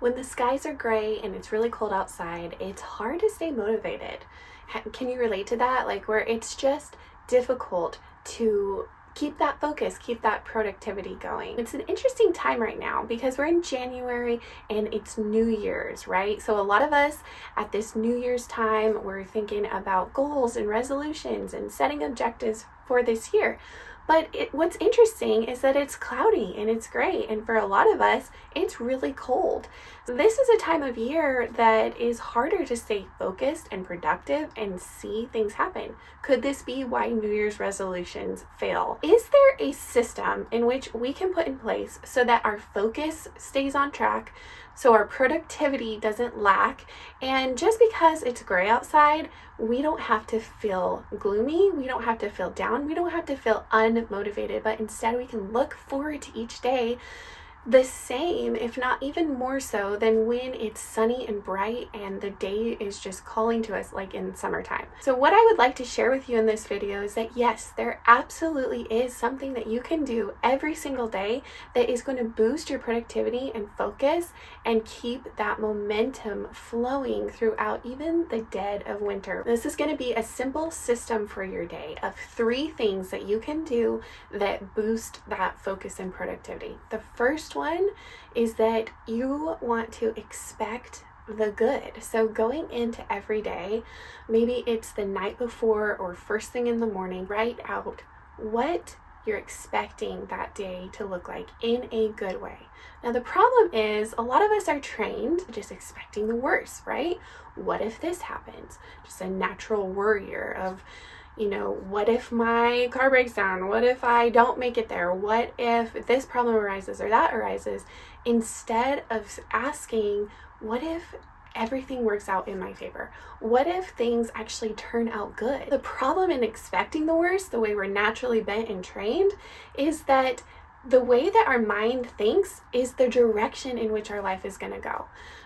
When the skies are gray and it's really cold outside, it's hard to stay motivated. Can you relate to that? Like, where it's just difficult to keep that focus, keep that productivity going. It's an interesting time right now because we're in January and it's New Year's, right? So a lot of us at this New Year's time, we're thinking about goals and resolutions and setting objectives for this year. But what's interesting is that it's cloudy and it's gray, and for a lot of us, it's really cold. This is a time of year that is harder to stay focused and productive and see things happen. Could this be why New Year's resolutions fail? Is there a system in which we can put in place so that our focus stays on track, so our productivity doesn't lack, and just because it's gray outside, we don't have to feel gloomy, we don't have to feel down, we don't have to feel unmotivated, but instead we can look forward to each day the same, if not even more so, than when it's sunny and bright and the day is just calling to us like in summertime. So what I would like to share with you in this video is that yes, there absolutely is something that you can do every single day that is going to boost your productivity and focus and keep that momentum flowing throughout even the dead of winter. This is going to be a simple system for your day of 3 things that you can do that boost that focus and productivity. The first one is that you want to expect the good. So going into every day, maybe it's the night before or first thing in the morning, write out what you're expecting that day to look like in a good way. Now the problem is a lot of us are trained just expecting the worst, right? What if this happens? Just a natural worrier of, what if my car breaks down? What if I don't make it there? What if this problem arises or that arises? Instead of asking, what if everything works out in my favor? What if things actually turn out good? The problem in expecting the worst, the way we're naturally bent and trained, is that the way that our mind thinks is the direction in which our life is going to go.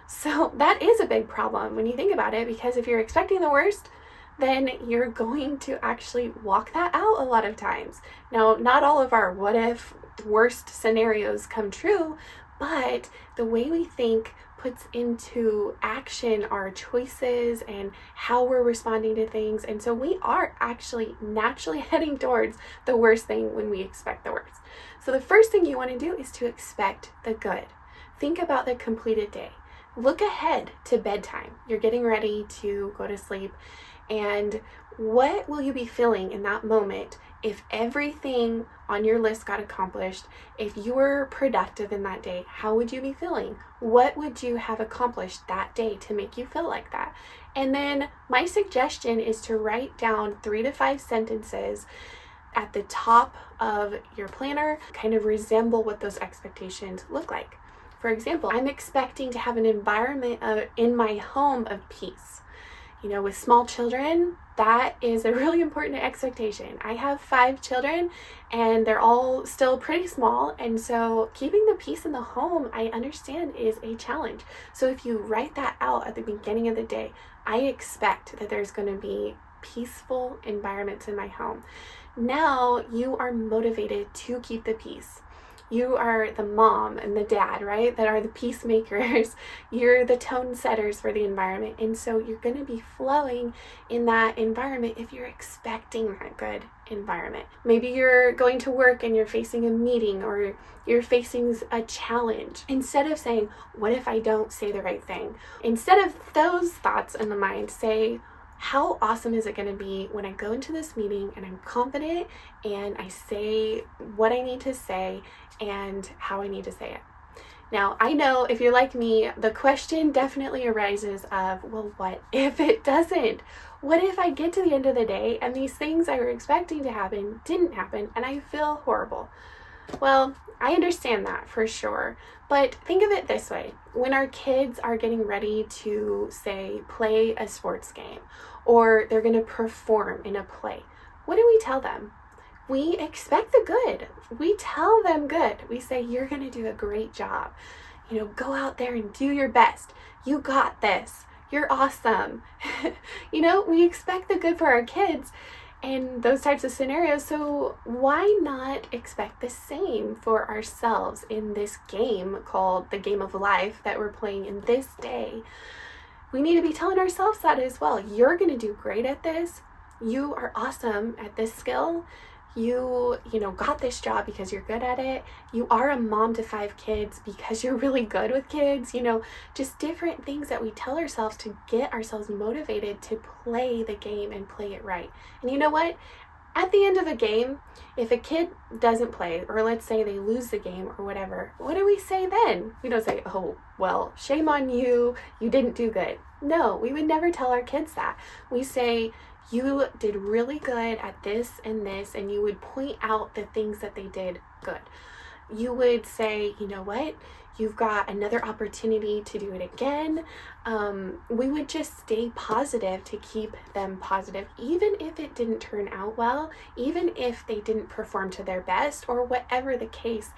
So that is a big problem when you think about it, because if you're expecting the worst, then you're going to actually walk that out a lot of times. Now, not all of our what if worst scenarios come true, but the way we think puts into action our choices and how we're responding to things. And so we are actually naturally heading towards the worst thing when we expect the worst. So the first thing you want to do is to expect the good. Think about the completed day. Look ahead to bedtime. You're getting ready to go to sleep. And what will you be feeling in that moment if everything on your list got accomplished? If you were productive in that day, how would you be feeling? What would you have accomplished that day to make you feel like that? And then my suggestion is to write down 3 to 5 sentences at the top of your planner, kind of resemble what those expectations look like. For example, I'm expecting to have an environment in my home of peace. With small children, that is a really important expectation. I have 5 children and they're all still pretty small. And so keeping the peace in the home, I understand, is a challenge. So if you write that out at the beginning of the day, I expect that there's going to be peaceful environments in my home. Now you are motivated to keep the peace. You are the mom and the dad, right? That are the peacemakers. You're the tone setters for the environment. And so you're going to be flowing in that environment if you're expecting that good environment. Maybe you're going to work and you're facing a meeting or you're facing a challenge. Instead of saying, what if I don't say the right thing? Instead of those thoughts in the mind, say, how awesome is it going to be when I go into this meeting and I'm confident and I say what I need to say and how I need to say it. Now, I know if you're like me, the question definitely arises of, well, what if it doesn't? What if I get to the end of the day and these things I were expecting to happen didn't happen and I feel horrible? Well, I understand that for sure, but think of it this way. When our kids are getting ready to, say, play a sports game, or they're going to perform in a play, what do we tell them? We expect the good. We tell them good. We say, you're going to do a great job. Go out there and do your best. You got this. You're awesome. We expect the good for our kids. in those types of scenarios. So why not expect the same for ourselves in this game called the game of life that we're playing in this day? We need to be telling ourselves that as well. You're going to do great at this. You are awesome at this skill. You got this job because you're good at it. You are a mom to 5 kids because you're really good with kids. Just different things that we tell ourselves to get ourselves motivated to play the game and play it right. And you know what? At the end of a game, if a kid doesn't play, or let's say they lose the game or whatever, what do we say then? We don't say, oh, well, shame on you, you didn't do good. No, we would never tell our kids that. We say, you did really good at this, and you would point out the things that they did good. You would say, you know what? You've got another opportunity to do it again. We would just stay positive to keep them positive, even if it didn't turn out well, even if they didn't perform to their best, or whatever the case,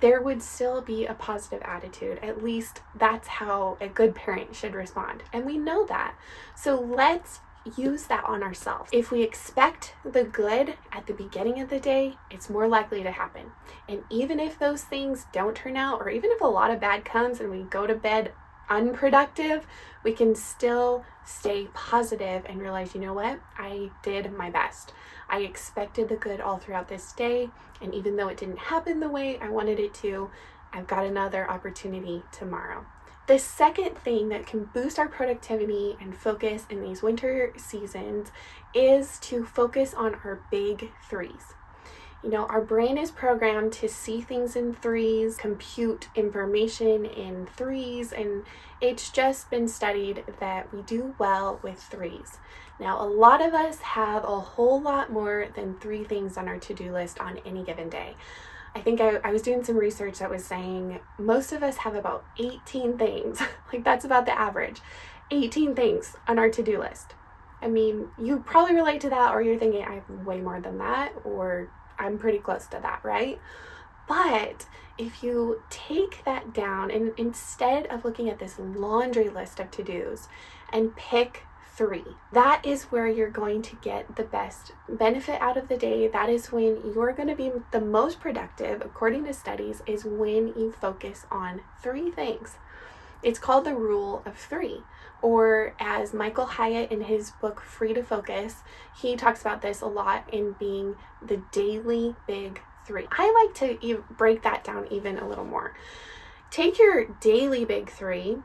there would still be a positive attitude. At least that's how a good parent should respond. And we know that. So let's use that on ourselves. If we expect the good at the beginning of the day, it's more likely to happen. And even if those things don't turn out, or even if a lot of bad comes and we go to bed unproductive, we can still stay positive and realize, you know what? I did my best. I expected the good all throughout this day, and even though it didn't happen the way I wanted it to, I've got another opportunity tomorrow. The second thing that can boost our productivity and focus in these winter seasons is to focus on our big 3s. Our brain is programmed to see things in 3s, compute information in 3s, and it's just been studied that we do well with 3s. Now, a lot of us have a whole lot more than 3 things on our to-do list on any given day. I think I was doing some research that was saying most of us have about 18 things. Like, that's about the average. 18 things on our to-do list. I mean, you probably relate to that, or you're thinking, I have way more than that, or I'm pretty close to that, right? But if you take that down, and instead of looking at this laundry list of to-dos, and pick 3, that is where you're going to get the best benefit out of the day. That is when you're going to be the most productive, according to studies, is when you focus on 3 things. It's called the rule of 3, or as Michael Hyatt in his book Free to Focus, he talks about this a lot in being the daily big 3. I like to break that down even a little more. Take your daily big 3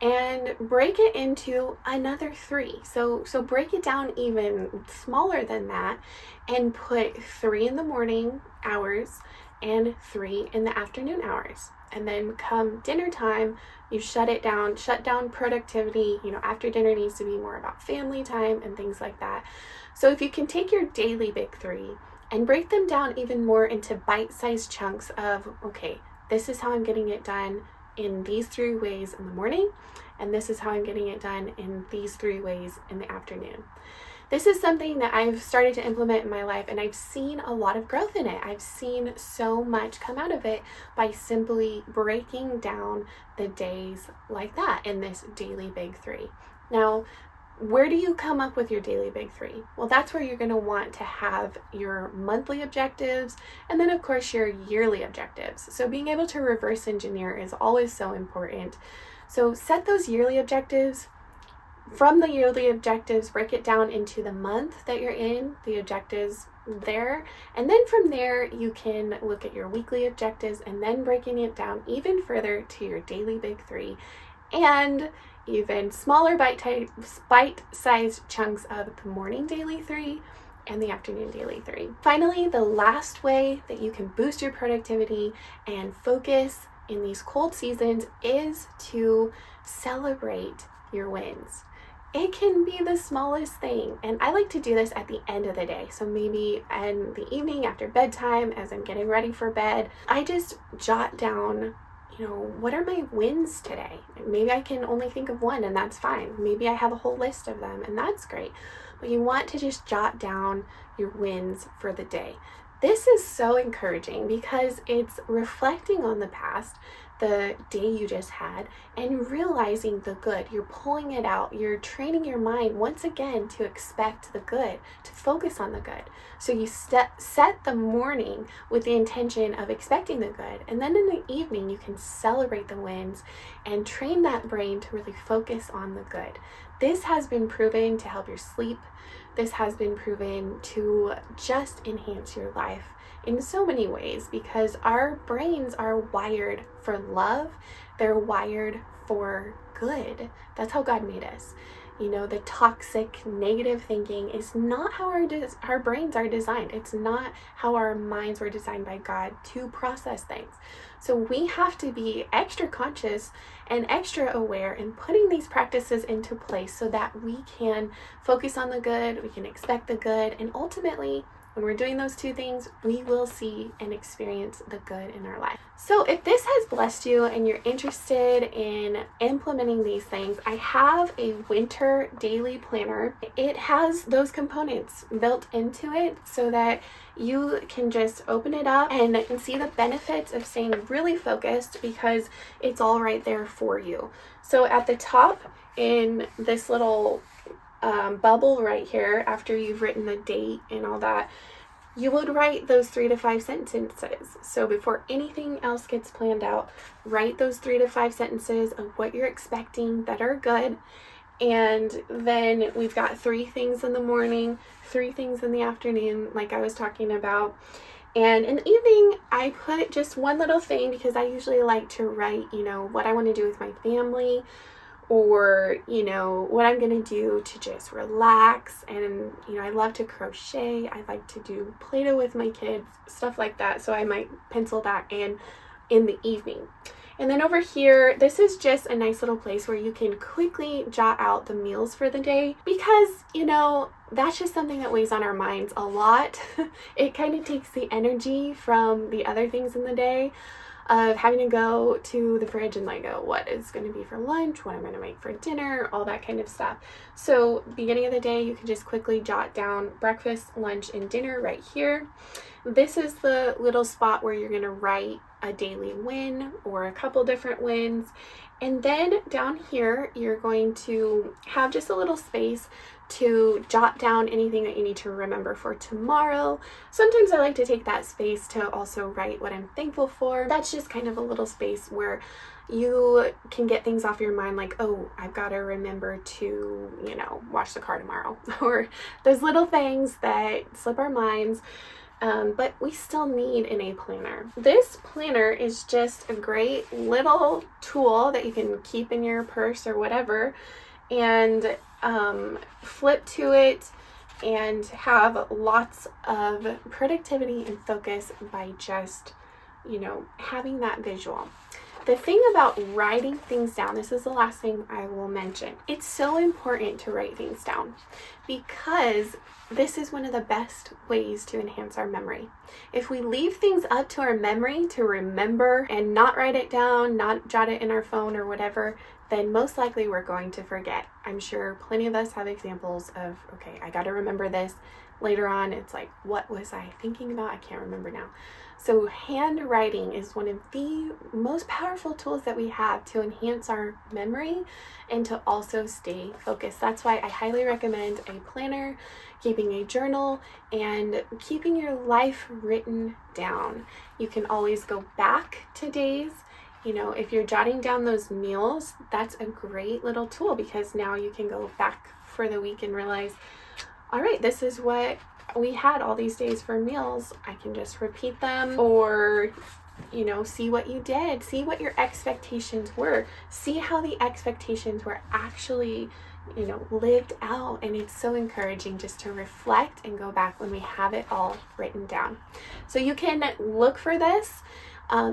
and break it into another 3. So break it down even smaller than that, and put 3 in the morning hours and 3 in the afternoon hours. And then come dinner time, you shut down productivity. After dinner needs to be more about family time and things like that. So if you can take your daily big 3 and break them down even more into bite-sized chunks of, okay, this is how I'm getting it done in these 3 ways in the morning, and this is how I'm getting it done in these 3 ways in the afternoon. This is something that I've started to implement in my life, and I've seen a lot of growth in it. I've seen so much come out of it by simply breaking down the days like that in this daily big 3. Now, where do you come up with your daily big 3? Well, that's where you're going to want to have your monthly objectives, and then of course your yearly objectives. So being able to reverse engineer is always so important. So set those yearly objectives. From the yearly objectives, break it down into the month that you're in, the objectives there, and then from there you can look at your weekly objectives, and then breaking it down even further to your daily big 3, and even smaller bite-sized chunks of the morning daily 3 and the afternoon daily 3. Finally, the last way that you can boost your productivity and focus in these cold seasons is to celebrate your wins. It can be the smallest thing, and I like to do this at the end of the day. So maybe in the evening after bedtime, as I'm getting ready for bed, I just jot down, what are my wins today? Maybe I can only think of one, and that's fine. Maybe I have a whole list of them, and that's great. But you want to just jot down your wins for the day. This is so encouraging because it's reflecting on the past, the day you just had and realizing the good. You're pulling it out. You're training your mind once again to expect the good, to focus on the good. So you set the morning with the intention of expecting the good. And then in the evening, you can celebrate the wins and train that brain to really focus on the good. This has been proven to help your sleep. This has been proven to just enhance your life in so many ways, because our brains are wired for love. They're wired for good. That's how God made us. You know, the toxic, negative thinking is not how our brains are designed. It's not how our minds were designed by God to process things. So we have to be extra conscious and extra aware in putting these practices into place so that we can focus on the good, we can expect the good, and ultimately, when we're doing those two things, we will see and experience the good in our life. So if this has blessed you and you're interested in implementing these things, I have a winter daily planner. It has those components built into it so that you can just open it up and see the benefits of staying really focused, because it's all right there for you. So at the top in this little bubble right here, after you've written the date and all that, you would write those 3 to 5 sentences. So before anything else gets planned out, write those 3 to 5 sentences of what you're expecting that are good. And then we've got 3 things in the morning, 3 things in the afternoon, like I was talking about. And in the evening, I put just one little thing, because I usually like to write, what I want to do with my family, or, what I'm going to do to just relax. And, I love to crochet. I like to do Play-Doh with my kids, stuff like that. So I might pencil that in the evening. And then over here, this is just a nice little place where you can quickly jot out the meals for the day, because, that's just something that weighs on our minds a lot. It kind of takes the energy from the other things in the day, of having to go to the fridge and go, what is going to be for lunch, what I'm going to make for dinner, all that kind of stuff. So beginning of the day, you can just quickly jot down breakfast, lunch, and dinner right here. This is the little spot where you're going to write a daily win or a couple different wins. And then down here, you're going to have just a little space to jot down anything that you need to remember for tomorrow. Sometimes I like to take that space to also write what I'm thankful for. That's just kind of a little space where you can get things off your mind, like, oh, I've got to remember to, wash the car tomorrow, or those little things that slip our minds. But we still need in a planner. This planner is just a great little tool that you can keep in your purse or whatever, and flip to it and have lots of productivity and focus by just, having that visual. The thing about writing things down, this is the last thing I will mention. It's so important to write things down, because this is one of the best ways to enhance our memory. If we leave things up to our memory to remember and not write it down, not jot it in our phone or whatever, then most likely we're going to forget. I'm sure plenty of us have examples of, okay, I got to remember this. Later on, it's like, what was I thinking about? I can't remember now. So handwriting is one of the most powerful tools that we have to enhance our memory and to also stay focused. That's why I highly recommend a planner, keeping a journal, and keeping your life written down. You can always go back to days. If you're jotting down those meals, that's a great little tool, because now you can go back for the week and realize, all right, this is what we had all these days for meals. I can just repeat them, or, see what you did, see what your expectations were, see how the expectations were actually, lived out. And it's so encouraging just to reflect and go back when we have it all written down. So you can look for this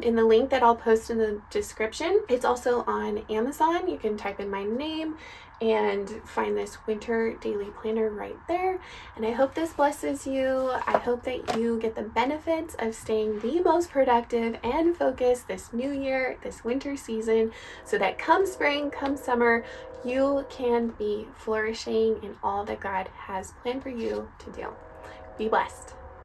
in the link that I'll post in the description. It's also on Amazon. You can type in my name and find this winter daily planner right there. And I hope this blesses you. I hope that you get the benefits of staying the most productive and focused this new year, this winter season, so that come spring, come summer, you can be flourishing in all that God has planned for you to do. Be blessed.